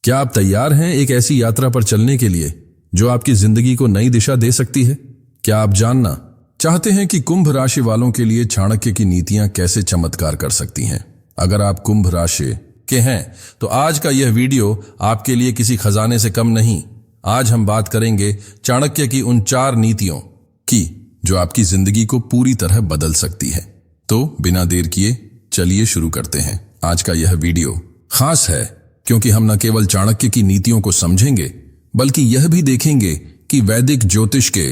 क्या आप तैयार हैं एक ऐसी यात्रा पर चलने के लिए जो आपकी जिंदगी को नई दिशा दे सकती है? क्या आप जानना चाहते हैं कि कुंभ राशि वालों के लिए चाणक्य की नीतियां कैसे चमत्कार कर सकती हैं? अगर आप कुंभ राशि के हैं तो आज का यह वीडियो आपके लिए किसी खजाने से कम नहीं। आज हम बात करेंगे चाणक्य की उन 4 नीतियों की जो आपकी जिंदगी को पूरी तरह बदल सकती है। तो बिना देर किए चलिए शुरू करते हैं। आज का यह वीडियो खास है क्योंकि हम न केवल चाणक्य की नीतियों को समझेंगे बल्कि यह भी देखेंगे कि वैदिक ज्योतिष के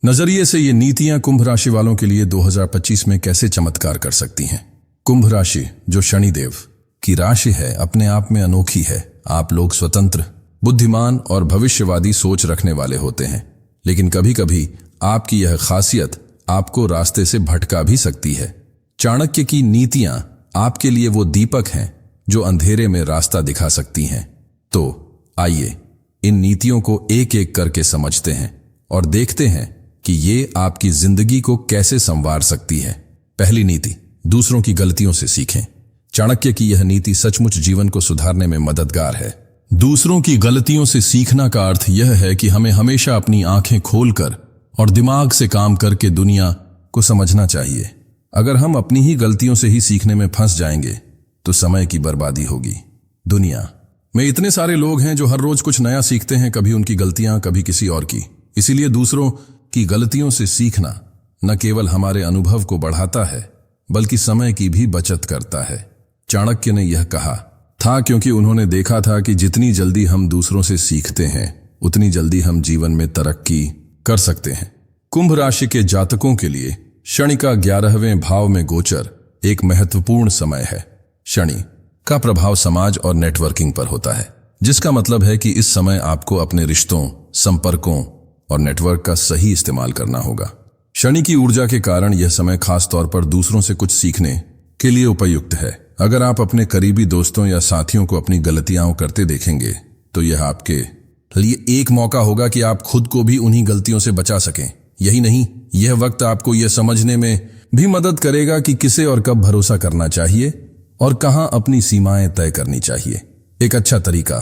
नजरिए से ये नीतियां कुंभ राशि वालों के लिए 2025 में कैसे चमत्कार कर सकती हैं। कुंभ राशि जो शनिदेव की राशि है अपने आप में अनोखी है। आप लोग स्वतंत्र, बुद्धिमान और भविष्यवादी सोच रखने वाले होते हैं, लेकिन कभी कभी आपकी यह खासियत आपको रास्ते से भटका भी सकती है। चाणक्य की नीतियां आपके लिए वो दीपक हैं जो अंधेरे में रास्ता दिखा सकती हैं। तो आइए इन नीतियों को एक एक करके समझते हैं और देखते हैं कि ये आपकी जिंदगी को कैसे संवार सकती है। पहली नीति, दूसरों की गलतियों से सीखें। चाणक्य की यह नीति सचमुच जीवन को सुधारने में मददगार है। दूसरों की गलतियों से सीखना का अर्थ यह है कि हमें हमेशा अपनी आंखें खोलकर और दिमाग से काम करके दुनिया को समझना चाहिए। अगर हम अपनी ही गलतियों से ही सीखने में फंस जाएंगे तो समय की बर्बादी होगी। दुनिया में इतने सारे लोग हैं जो हर रोज कुछ नया सीखते हैं, कभी उनकी गलतियां, कभी किसी और की। इसीलिए दूसरों की गलतियों से सीखना न केवल हमारे अनुभव को बढ़ाता है बल्कि समय की भी बचत करता है। चाणक्य ने यह कहा था क्योंकि उन्होंने देखा था कि जितनी जल्दी हम दूसरों से सीखते हैं उतनी जल्दी हम जीवन में तरक्की कर सकते हैं। कुंभ राशि के जातकों के लिए शनि का 11वें भाव में गोचर एक महत्वपूर्ण समय है। शनि का प्रभाव समाज और नेटवर्किंग पर होता है, जिसका मतलब है कि इस समय आपको अपने रिश्तों, संपर्कों और नेटवर्क का सही इस्तेमाल करना होगा। शनि की ऊर्जा के कारण यह समय खास तौर पर दूसरों से कुछ सीखने के लिए उपयुक्त है। अगर आप अपने करीबी दोस्तों या साथियों को अपनी गलतियां करते देखेंगे तो यह आपके लिए एक मौका होगा कि आप खुद को भी उन्हीं गलतियों से बचा सकें। यही नहीं, यह वक्त आपको यह समझने में भी मदद करेगा कि किसे और कब भरोसा करना चाहिए और कहां अपनी सीमाएं तय करनी चाहिए। एक अच्छा तरीका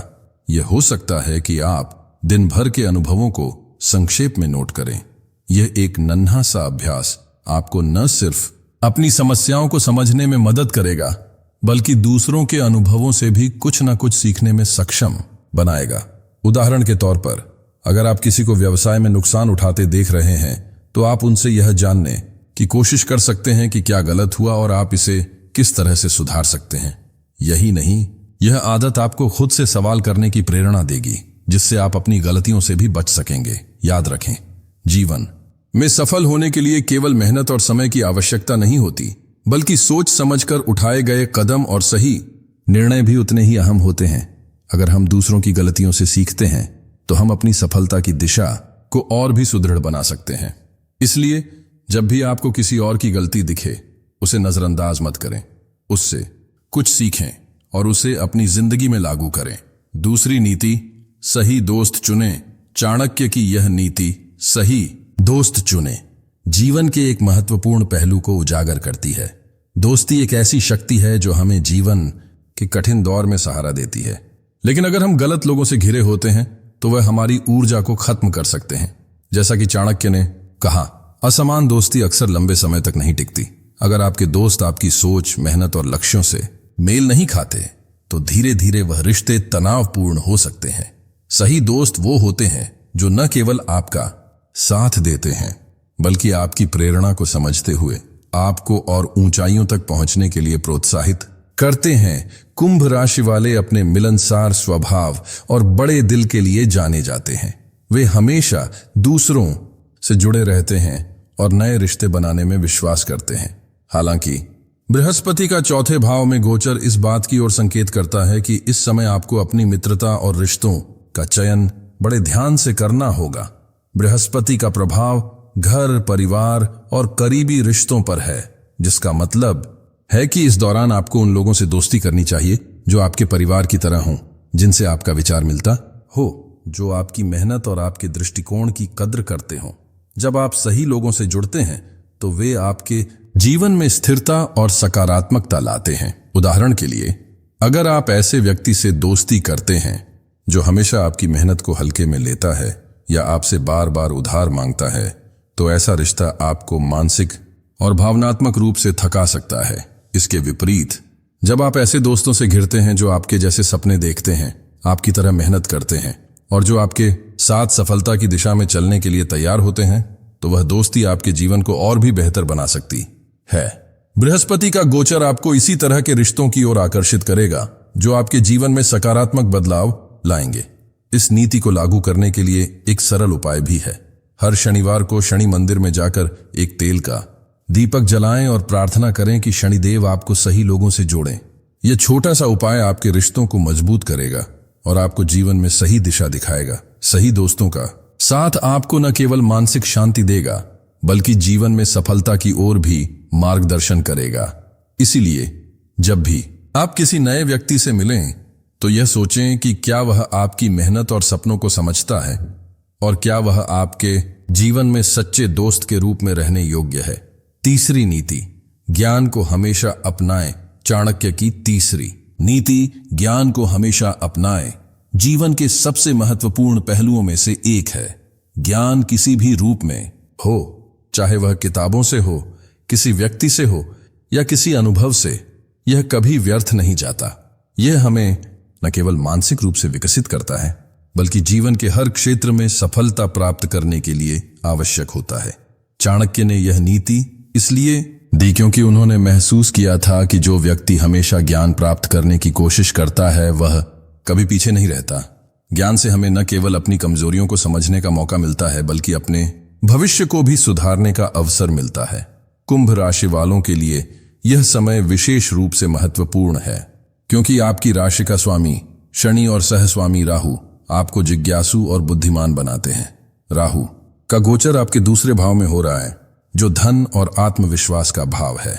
यह हो सकता है कि आप दिन भर के अनुभवों को संक्षेप में नोट करें। यह एक नन्हा सा अभ्यास आपको न सिर्फ अपनी समस्याओं को समझने में मदद करेगा बल्कि दूसरों के अनुभवों से भी कुछ न कुछ सीखने में सक्षम बनाएगा। उदाहरण के तौर पर, अगर आप किसी को व्यवसाय में नुकसान उठाते देख रहे हैं तो आप उनसे यह जानने की कोशिश कर सकते हैं कि क्या गलत हुआ और आप इसे किस तरह से सुधार सकते हैं। यही नहीं, यह आदत आपको खुद से सवाल करने की प्रेरणा देगी, जिससे आप अपनी गलतियों से भी बच सकेंगे। याद रखें, जीवन में सफल होने के लिए केवल मेहनत और समय की आवश्यकता नहीं होती, बल्कि सोच समझकर उठाए गए कदम और सही निर्णय भी उतने ही अहम होते हैं। अगर हम दूसरों की गलतियों से सीखते हैं तो हम अपनी सफलता की दिशा को और भी सुदृढ़ बना सकते हैं। इसलिए जब भी आपको किसी और की गलती दिखे उसे नजरअंदाज मत करें, उससे कुछ सीखें और उसे अपनी जिंदगी में लागू करें। दूसरी नीति, सही दोस्त चुनें। चाणक्य की यह नीति सही दोस्त चुनें जीवन के एक महत्वपूर्ण पहलू को उजागर करती है। दोस्ती एक ऐसी शक्ति है जो हमें जीवन के कठिन दौर में सहारा देती है, लेकिन अगर हम गलत लोगों से घिरे होते हैं तो वह हमारी ऊर्जा को खत्म कर सकते हैं। जैसा कि चाणक्य ने कहा, असमान दोस्ती अक्सर लंबे समय तक नहीं टिकती। अगर आपके दोस्त आपकी सोच, मेहनत और लक्ष्यों से मेल नहीं खाते तो धीरे धीरे वह रिश्ते तनावपूर्ण हो सकते हैं। सही दोस्त वो होते हैं जो न केवल आपका साथ देते हैं बल्कि आपकी प्रेरणा को समझते हुए आपको और ऊंचाइयों तक पहुंचने के लिए प्रोत्साहित करते हैं। कुंभ राशि वाले अपने मिलनसार स्वभाव और बड़े दिल के लिए जाने जाते हैं। वे हमेशा दूसरों से जुड़े रहते हैं और नए रिश्ते बनाने में विश्वास करते हैं। हालांकि बृहस्पति का 4थे भाव में गोचर इस बात की ओर संकेत करता है कि इस समय आपको अपनी मित्रता और रिश्तों का चयन बड़े ध्यान से करना होगा। बृहस्पति का प्रभाव घर, परिवार और करीबी रिश्तों पर है, जिसका मतलब है कि इस दौरान आपको उन लोगों से दोस्ती करनी चाहिए जो आपके परिवार की तरह हों, जिनसे आपका विचार मिलता हो, जो आपकी मेहनत और आपके दृष्टिकोण की कद्र करते हों। जब आप सही लोगों से जुड़ते हैं तो वे आपके जीवन में स्थिरता और सकारात्मकता लाते हैं। उदाहरण के लिए, अगर आप ऐसे व्यक्ति से दोस्ती करते हैं जो हमेशा आपकी मेहनत को हल्के में लेता है या आपसे बार बार उधार मांगता है, तो ऐसा रिश्ता आपको मानसिक और भावनात्मक रूप से थका सकता है। इसके विपरीत, जब आप ऐसे दोस्तों से घिरते हैं जो आपके जैसे सपने देखते हैं, आपकी तरह मेहनत करते हैं और जो आपके साथ सफलता की दिशा में चलने के लिए तैयार होते हैं, तो वह दोस्ती आपके जीवन को और भी बेहतर बना सकती है। बृहस्पति का गोचर आपको इसी तरह के रिश्तों की ओर आकर्षित करेगा जो आपके जीवन में सकारात्मक बदलाव लाएंगे। इस नीति को लागू करने के लिए एक सरल उपाय भी है। हर शनिवार को शनि मंदिर में जाकर एक तेल का दीपक जलाएं और प्रार्थना करें कि शनिदेव आपको सही लोगों से जोड़ें। यह छोटा सा उपाय आपके रिश्तों को मजबूत करेगा और आपको जीवन में सही दिशा दिखाएगा। सही दोस्तों का साथ आपको न केवल मानसिक शांति देगा, बल्कि जीवन में सफलता की ओर भी मार्गदर्शन करेगा। इसीलिए जब भी आप किसी नए व्यक्ति से मिलें, तो यह सोचें कि क्या वह आपकी मेहनत और सपनों को समझता है और क्या वह आपके जीवन में सच्चे दोस्त के रूप में रहने योग्य है। तीसरी नीति, ज्ञान को हमेशा अपनाएं। चाणक्य की तीसरी नीति, ज्ञान को हमेशा अपनाएं, जीवन के सबसे महत्वपूर्ण पहलुओं में से एक है। ज्ञान किसी भी रूप में हो, चाहे वह किताबों से हो, किसी व्यक्ति से हो या किसी अनुभव से, यह कभी व्यर्थ नहीं जाता। यह हमें न केवल मानसिक रूप से विकसित करता है, बल्कि जीवन के हर क्षेत्र में सफलता प्राप्त करने के लिए आवश्यक होता है। चाणक्य ने यह नीति इसलिए दी क्योंकि उन्होंने महसूस किया था कि जो व्यक्ति हमेशा ज्ञान प्राप्त करने की कोशिश करता है, वह कभी पीछे नहीं रहता। ज्ञान से हमें न केवल अपनी कमजोरियों को समझने का मौका मिलता है, बल्कि अपने भविष्य को भी सुधारने का अवसर मिलता है। कुंभ राशि वालों के लिए यह समय विशेष रूप से महत्वपूर्ण है, क्योंकि आपकी राशि का स्वामी शनि और सहस्वामी राहु आपको जिज्ञासु और बुद्धिमान बनाते हैं। राहु का गोचर आपके दूसरे भाव में हो रहा है, जो धन और आत्मविश्वास का भाव है।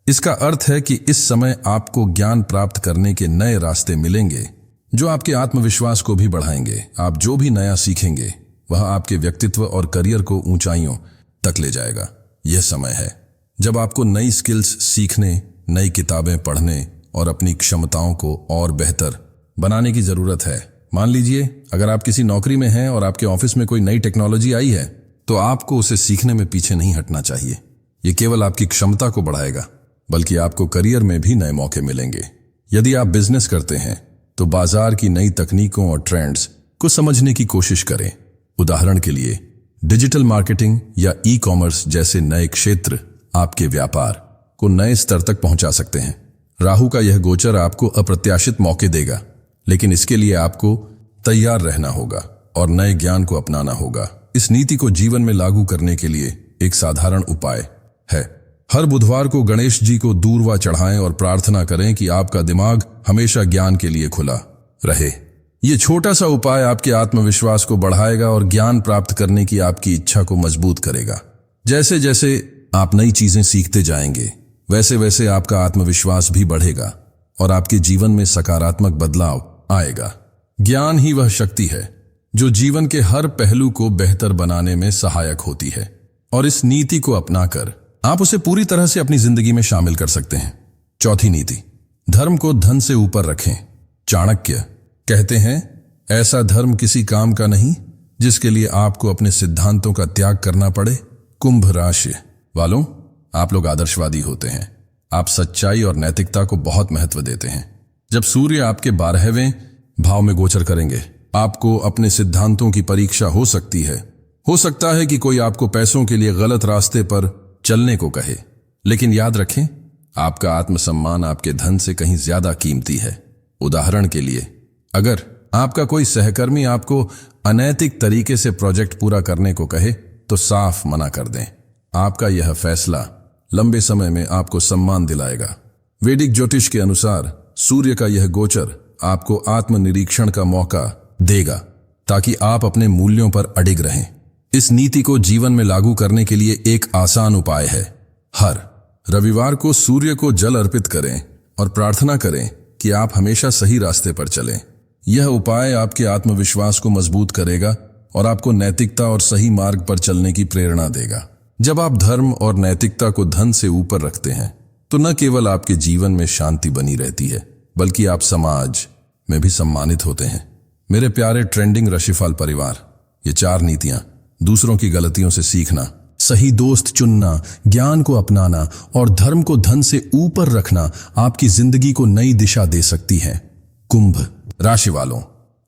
इसका अर्थ है कि इस समय आपको ज्ञान प्राप्त करने के नए रास्ते मिलेंगे, जो आपके आत्मविश्वास को भी बढ़ाएंगे। आप जो भी नया सीखेंगे, वह आपके व्यक्तित्व और करियर को ऊंचाइयों तक ले जाएगा। यह समय है जब आपको नई स्किल्स सीखने, नई किताबें पढ़ने और अपनी क्षमताओं को और बेहतर बनाने की जरूरत है। मान लीजिए, अगर आप किसी नौकरी में हैं और आपके ऑफिस में कोई नई टेक्नोलॉजी आई है, तो आपको उसे सीखने में पीछे नहीं हटना चाहिए। ये केवल आपकी क्षमता को बढ़ाएगा, बल्कि आपको करियर में भी नए मौके मिलेंगे। यदि आप बिजनेस करते हैं, तो बाजार की नई तकनीकों और ट्रेंड्स को समझने की कोशिश करें। उदाहरण के लिए, डिजिटल मार्केटिंग या ई कॉमर्स जैसे नए क्षेत्र आपके व्यापार को नए स्तर तक पहुंचा सकते हैं। राहु का यह गोचर आपको अप्रत्याशित मौके देगा, लेकिन इसके लिए आपको तैयार रहना होगा और नए ज्ञान को अपनाना होगा। इस नीति को जीवन में लागू करने के लिए एक साधारण उपाय है। हर बुधवार को गणेश जी को दूर्वा चढ़ाएं और प्रार्थना करें कि आपका दिमाग हमेशा ज्ञान के लिए खुला रहे। यह छोटा सा उपाय आपके आत्मविश्वास को बढ़ाएगा और ज्ञान प्राप्त करने की आपकी इच्छा को मजबूत करेगा। जैसे जैसे आप नई चीजें सीखते जाएंगे, वैसे वैसे आपका आत्मविश्वास भी बढ़ेगा और आपके जीवन में सकारात्मक बदलाव आएगा। ज्ञान ही वह शक्ति है जो जीवन के हर पहलू को बेहतर बनाने में सहायक होती है, और इस नीति को अपनाकर आप उसे पूरी तरह से अपनी जिंदगी में शामिल कर सकते हैं। चौथी नीति, धर्म को धन से ऊपर रखें। चाणक्य कहते हैं, ऐसा धर्म किसी काम का नहीं जिसके लिए आपको अपने सिद्धांतों का त्याग करना पड़े। कुंभ राशि वालों, आप लोग आदर्शवादी होते हैं। आप सच्चाई और नैतिकता को बहुत महत्व देते हैं। जब सूर्य आपके 12वें भाव में गोचर करेंगे, आपको अपने सिद्धांतों की परीक्षा हो सकती है। हो सकता है कि कोई आपको पैसों के लिए गलत रास्ते पर चलने को कहे, लेकिन याद रखें, आपका आत्मसम्मान आपके धन से कहीं ज्यादा कीमती है। उदाहरण के लिए, अगर आपका कोई सहकर्मी आपको अनैतिक तरीके से प्रोजेक्ट पूरा करने को कहे, तो साफ मना कर दें। आपका यह फैसला लंबे समय में आपको सम्मान दिलाएगा। वैदिक ज्योतिष के अनुसार सूर्य का यह गोचर आपको आत्मनिरीक्षण का मौका देगा, ताकि आप अपने मूल्यों पर अडिग रहें। इस नीति को जीवन में लागू करने के लिए एक आसान उपाय है। हर रविवार को सूर्य को जल अर्पित करें और प्रार्थना करें कि आप हमेशा सही रास्ते पर चलें। यह उपाय आपके आत्मविश्वास को मजबूत करेगा और आपको नैतिकता और सही मार्ग पर चलने की प्रेरणा देगा। जब आप धर्म और नैतिकता को धन से ऊपर रखते हैं, तो न केवल आपके जीवन में शांति बनी रहती है, बल्कि आप समाज में भी सम्मानित होते हैं। मेरे प्यारे ट्रेंडिंग राशिफल परिवार, ये 4 नीतियां दूसरों की गलतियों से सीखना, सही दोस्त चुनना, ज्ञान को अपनाना और धर्म को धन से ऊपर रखना आपकी जिंदगी को नई दिशा दे सकती हैं। कुंभ राशि वालों,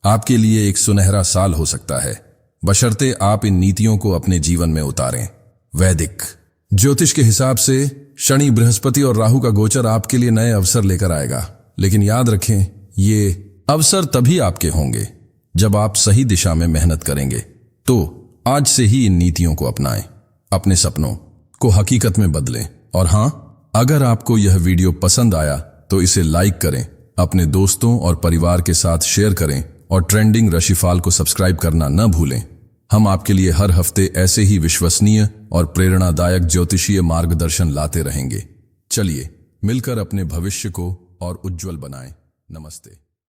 आपके लिए एक सुनहरा साल हो सकता है, बशर्ते आप इन नीतियों को अपने जीवन में उतारें। वैदिक ज्योतिष के हिसाब से शनि, बृहस्पति और राहु का गोचर आपके लिए नए अवसर लेकर आएगा, लेकिन याद रखें, ये अवसर तभी आपके होंगे जब आप सही दिशा में मेहनत करेंगे। तो आज से ही इन नीतियों को अपनाएं, अपने सपनों को हकीकत में बदलें। और हां, अगर आपको यह वीडियो पसंद आया तो इसे लाइक करें, अपने दोस्तों और परिवार के साथ शेयर करें और ट्रेंडिंग राशिफल को सब्सक्राइब करना न भूलें। हम आपके लिए हर हफ्ते ऐसे ही विश्वसनीय और प्रेरणादायक ज्योतिषीय मार्गदर्शन लाते रहेंगे। चलिए मिलकर अपने भविष्य को और उज्जवल बनाएं। नमस्ते।